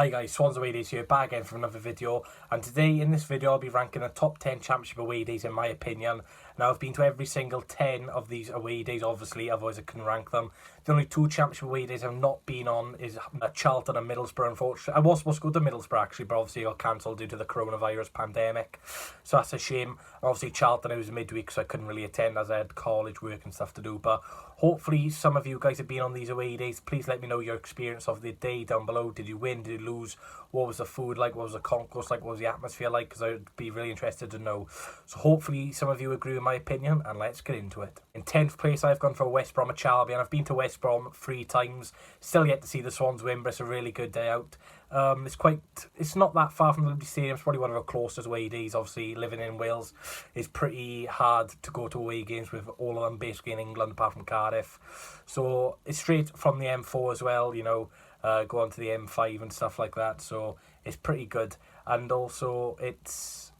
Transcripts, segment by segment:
Hi guys, SwansAwayDays here, back again for another video, and today in this video I'll be ranking the top 10 Championship away days in my opinion. Now I've been to every single 10 of these away days obviously, otherwise I couldn't rank them. The only two Championship away days I've not been on is Charlton and Middlesbrough. Unfortunately, I was supposed to go to Middlesbrough actually, but obviously it got cancelled due to the coronavirus pandemic, so that's a shame. Obviously Charlton, it was midweek so I couldn't really attend as I had college work and stuff to do, but hopefully some of you guys have been on these away days. Please let me know your experience of the day down below. Did you win? Did you lose? What was the food like? What was the concourse like? What was the atmosphere like? Because I'd be really interested to know. So hopefully some of you agree with my opinion, and let's get into it. In 10th place I've gone for West Bromwich Albion. I've been to West Brom 3 times, still yet to see the Swans win, but it's a really good day out. It's not that far from the Leeds Stadium. It's probably one of our closest away days. Obviously living in Wales, it's pretty hard to go to away games with all of them basically in England apart from Cardiff. So it's straight from the M4 as well, you know, go on to the M5 and stuff like that, so it's pretty good. And also it's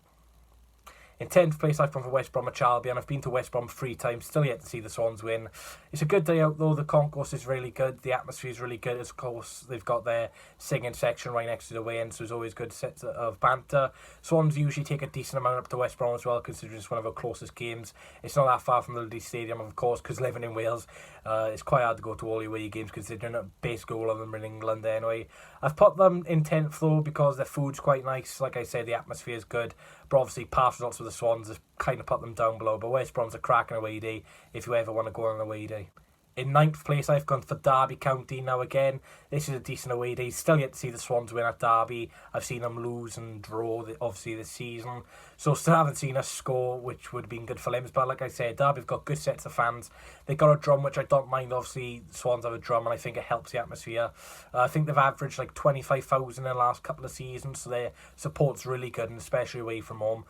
in 10th place I've gone for West Bromwich Albion. I've been to West Brom 3 times, still yet to see the Swans win. It's a good day out though. The concourse is really good, the atmosphere is really good. Of course they've got their singing section right next to the way in, so there's always good sets of banter. Swans usually take a decent amount up to West Brom as well, considering it's one of our closest games. It's not that far from the Leeds Stadium, of course, because living in Wales, it's quite hard to go to all the away games considering basically all of them are in England anyway. I've put them in 10th though because their food's quite nice. Like I said, the atmosphere is good, but obviously past results with the Swans has kind of put them down below. But West Brom's a cracking away day if you ever want to go on an away day. In 9th place I've gone for Derby County. Now again, this is a decent away day. Still yet to see the Swans win at Derby. I've seen them lose and draw obviously this season, so still haven't seen us score, which would have been good for them. But like I said, Derby've got good sets of fans. They got a drum, which I don't mind. Obviously the Swans have a drum and I think it helps the atmosphere. I think they've averaged like 25,000 in the last couple of seasons, so their support's really good, and especially away from home.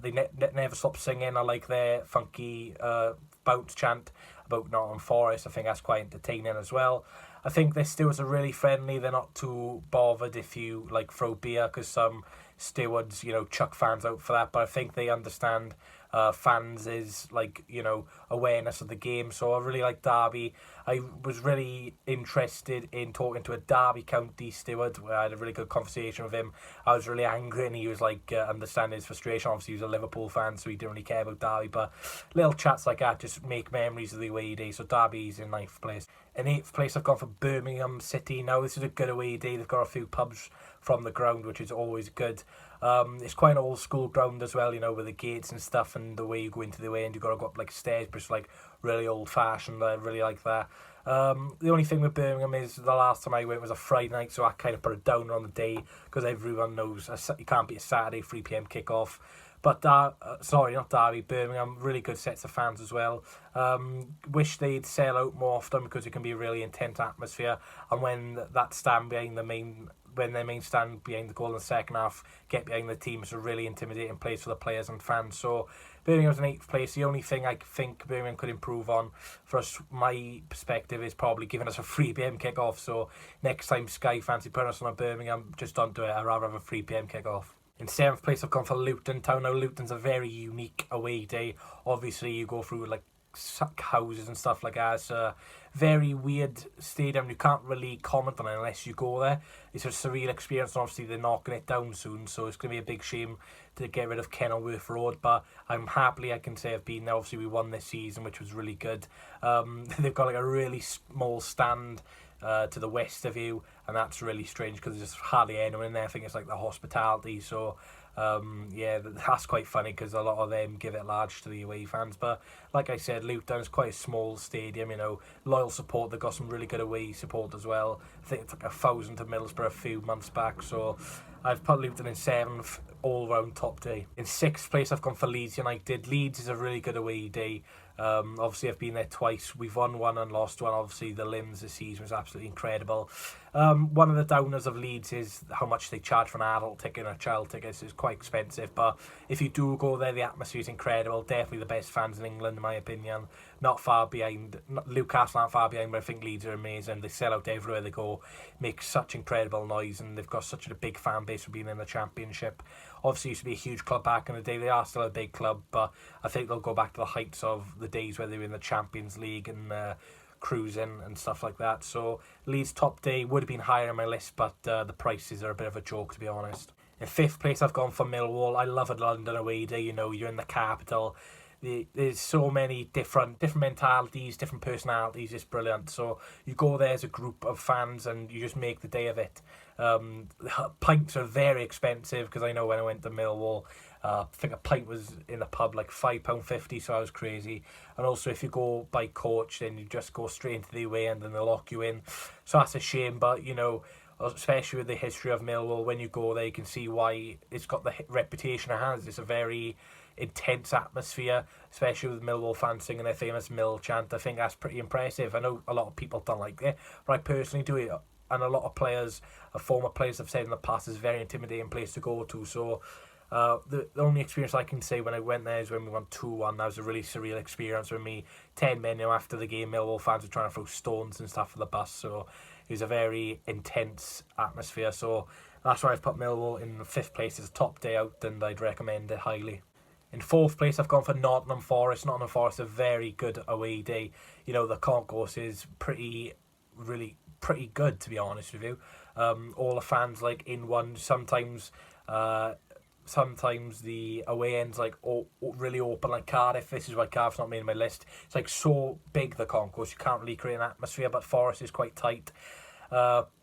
They never stop singing. I like their funky bounce chant about Nottingham Forest. I think that's quite entertaining as well. I think their stewards are really friendly. They're not too bothered if you like throw beer, because some stewards, you know, chuck fans out for that, but I think they understand fans is like, you know, awareness of the game. So I really like Derby. I was really interested in talking to a Derby County steward. I had a really good conversation with him. I was really angry and he was like understanding his frustration. Obviously he was a Liverpool fan, so he didn't really care about Derby, but little chats like that just make memories of the away day. So Derby's in 9th place. In 8th place I've gone for Birmingham City. Now this is a good away day. They've got a few pubs from the ground, which is always good. It's quite an old school ground as well, you know, with the gates and stuff, and the way you go into the way, and you've got to go up like stairs, but it's like really old fashioned. I really like that. The only thing with Birmingham is the last time I went was a Friday night, so I kind of put it down on the day, because everyone knows you can't be a Saturday 3 p.m. kickoff. But sorry, not Derby, Birmingham, really good sets of fans as well. Wish they'd sell out more often, because it can be a really intense atmosphere, and when that stand behind the main their main stand behind the goal in the second half get behind the team, it's a really intimidating place for the players and fans. So Birmingham's in 8th place. The only thing I think Birmingham could improve on, for us, my perspective, is probably giving us a 3 p.m. kick-off. So next time Sky fancy putting us on a Birmingham, just don't do it. I'd rather have a 3 p.m. kick-off. In 7th place I've gone for Luton Town. Now Luton's a very unique away day. Obviously you go through like houses and stuff like that. It's a very weird stadium. You can't really comment on it unless you go there. It's a surreal experience, and obviously they're knocking it down soon, so it's going to be a big shame to get rid of Kenilworth Road, but I'm happily, I can say I've been there. Obviously we won this season, which was really good. They've got like a really small stand to the west of you, and that's really strange because there's hardly anyone in there. I think it's like the hospitality, so yeah, that's quite funny because a lot of them give it large to the away fans. But like I said, Luton is quite a small stadium, you know, loyal support. They've got some really good away support as well. I think it's like 1,000 to Middlesbrough a few months back, so I've put Luton in 7th, all round top day. In 6th place I've gone for Leeds United. Leeds is a really good away day. Obviously I've been there twice. We've won one and lost one. Obviously the limbs this season was absolutely incredible. One of the downers of Leeds is how much they charge for an adult ticket and a child ticket. It's quite expensive, but if you do go there, the atmosphere is incredible. Definitely the best fans in England in my opinion. Not far behind, Newcastle aren't far behind, but I think Leeds are amazing. They sell out everywhere they go, make such incredible noise, and they've got such a big fan base for being in the Championship. Obviously used to be a huge club back in the day. They are still a big club, but I think they'll go back to the heights of the days where they were in the Champions League and cruising and stuff like that. So Leeds top day would have been higher on my list, but the prices are a bit of a joke, to be honest. In 5th place, I've gone for Millwall. I love a London away day. You know, you're in the capital. There's so many different mentalities, different personalities. It's brilliant. So you go there as a group of fans and you just make the day of it. Pints are very expensive, because I know when I went to Millwall, I think a pint was in the pub like £5.50, so I was crazy. And also, if you go by coach, then you just go straight into the away end and they'll lock you in. So that's a shame, but you know, especially with the history of Millwall, when you go there, you can see why it's got the reputation it has. It's a very intense atmosphere, especially with Millwall fans singing their famous Mill chant. I think that's pretty impressive. I know a lot of people don't like it, but I personally do it. And a lot of players, former players, have said in the past, it's a very intimidating place to go to. So the only experience I can say when I went there is when we won 2-1. That was a really surreal experience with me. 10 men, after the game, Millwall fans were trying to throw stones and stuff for the bus. So it was a very intense atmosphere. So that's why I've put Millwall in 5th place. It's a top day out, and I'd recommend it highly. In 4th place, I've gone for Nottingham Forest. Nottingham Forest is a very good away day. You know, the concourse is really pretty good, to be honest with you. All the fans like in one. Sometimes the away end's like really open, like Cardiff. This is why Cardiff's not made my list. It's like so big, the concourse, you can't really create an atmosphere, but Forest is quite tight.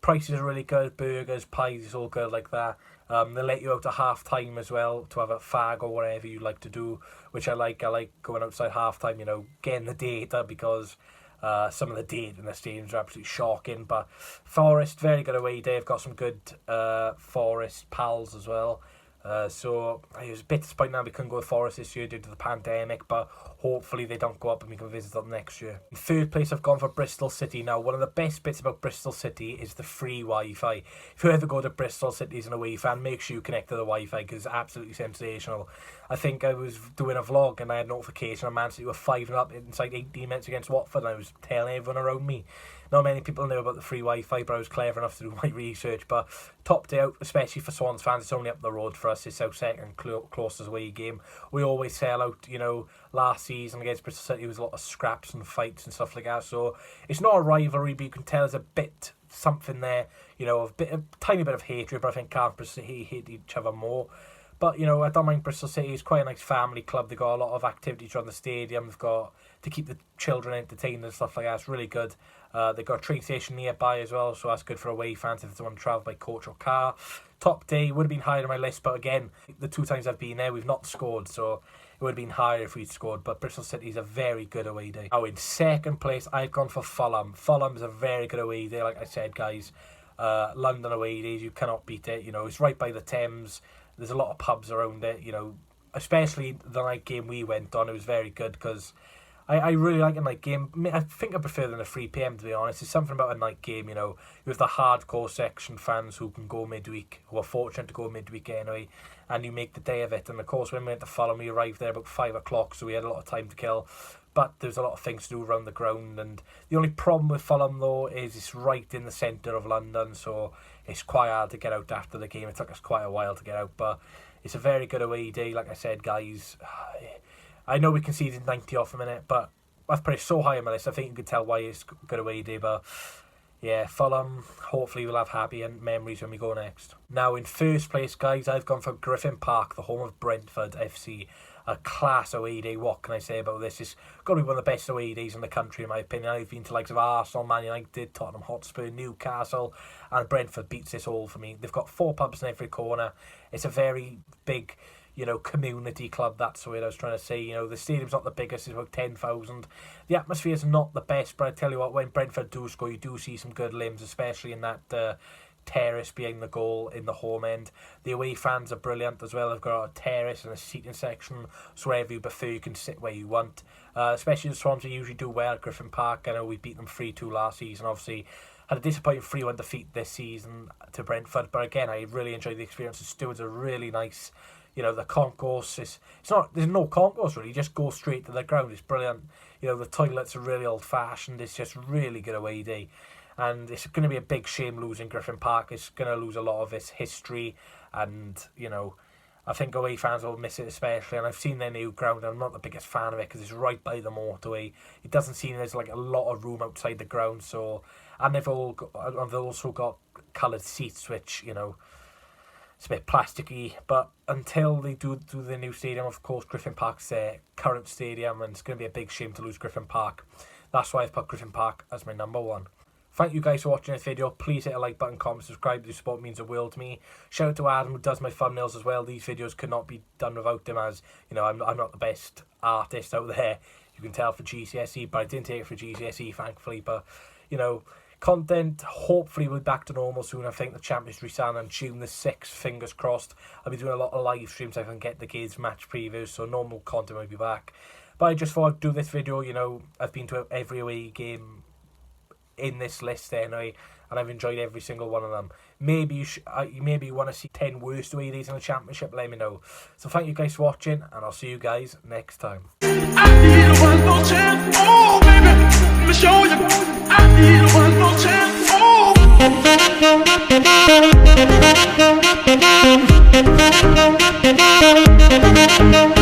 Prices are really good, burgers, pies, it's all good like that. They let you out at half time as well to have a fag or whatever you like to do, which I like. I like going outside half time, getting the data, because some of the data in the stadiums are absolutely shocking. But Forest, very good away day. I've got some good Forest pals as well. So I was a bit disappointed now we couldn't go with Forest this year due to the pandemic, but hopefully they don't go up and we can visit them next year. In 3rd place, I've gone for Bristol City. Now, one of the best bits about Bristol City is the free Wi-Fi. If you ever go to Bristol City as an away fan, make sure you connect to the Wi-Fi, because it's absolutely sensational. I think I was doing a vlog and I had a notification of Man City were 5-0 up inside 18 minutes against Watford, and I was telling everyone around me. Not many people know about the free Wi-Fi, but I was clever enough to do my research. But top day out, especially for Swans fans, it's only up the road for us. It's our second closest away game. We always sell out. Last season against Bristol City, there was a lot of scraps and fights and stuff like that. So it's not a rivalry, but you can tell there's a bit something there. A tiny bit of hatred, but I think Cardiff and Bristol City hate each other more. But, I don't mind Bristol City. It's quite a nice family club. They've got a lot of activities around the stadium. They've got to keep the children entertained and stuff like that. It's really good. They've got a train station nearby as well, so that's good for away fans if they want to travel by coach or car. Top day would have been higher on my list, but again, the 2 times I've been there, we've not scored, so it would have been higher if we'd scored. But Bristol City is a very good away day. Now, in 2nd place, I've gone for Fulham. Fulham is a very good away day, like I said, guys. London away days, you cannot beat it. It's right by the Thames. There's a lot of pubs around it, especially the night game we went on. It was very good, because I really like a night game. I think I prefer than a 3 p.m, to be honest. There's something about a night game, with the hardcore section fans who can go midweek, who are fortunate to go midweek anyway, and you make the day of it. And of course, when we went to Fulham, we arrived there about 5 o'clock, so we had a lot of time to kill. But there's a lot of things to do around the ground, and the only problem with Fulham, though, is it's right in the centre of London, so it's quite hard to get out after the game. It took us quite a while to get out, but it's a very good away day, like I said, guys. I know we conceded 90 off a minute, but I've put it so high on my list. I think you can tell why it's a good away day, but yeah, Fulham, hopefully we'll have happy memories when we go next. Now, in 1st place, guys, I've gone for Griffin Park, the home of Brentford FC. A class away day. What can I say about this? It's got to be one of the best away days in the country, in my opinion. I've been to likes of Arsenal, Man United, Tottenham Hotspur, Newcastle, and Brentford beats this all for me. They've got 4 pubs in every corner. It's a very big, community club. That's what I was trying to say. The stadium's not the biggest. It's about 10,000. The atmosphere's not the best, but I tell you what, when Brentford do score, you do see some good limbs, especially in that terrace behind the goal in the home end. The away fans are brilliant as well. They've got a terrace and a seating section, so wherever you prefer, you can sit where you want. Especially the Swans, usually do well at Griffin Park. I know we beat them 3-2 last season. Obviously, had a disappointing 3-1 defeat this season to Brentford, but again, I really enjoyed the experience. The stewards are really nice. The concourse is, there's no concourse really, you just go straight to the ground. It's brilliant. The toilets are really old fashioned. It's just really good away day. And it's going to be a big shame losing Griffin Park. It's going to lose a lot of its history and, I think away fans will miss it especially, and I've seen their new ground, and I'm not the biggest fan of it because it's right by the motorway. It doesn't seem there's like a lot of room outside the ground, so, and they've also got coloured seats, which, you know, it's a bit plasticky, but until they do the new stadium, of course, Griffin Park's their current stadium, and it's going to be a big shame to lose Griffin Park. That's why I've put Griffin Park as my number one. Thank you guys for watching this video. Please hit a like button, comment, subscribe. Your support means the world to me. Shout out to Adam, who does my thumbnails as well. These videos could not be done without him, as, you know, I'm not the best artist out there. You can tell for GCSE, but I didn't take it for GCSE, thankfully. But, you know, content hopefully will be back to normal soon. I think the Champions restart on June the 6th, fingers crossed. I'll be doing a lot of live streams so I can get the kids match previews, so normal content will be back. But I just thought I'd do this video. You know, I've been to every away game in this list anyway, and I've enjoyed every single one of them. Maybe you want to see 10 worst away days in the Championship, let me know. So thank you guys for watching, and I'll see you guys next time. I need one more chance, oh baby, let me show you. I need one more chance, oh.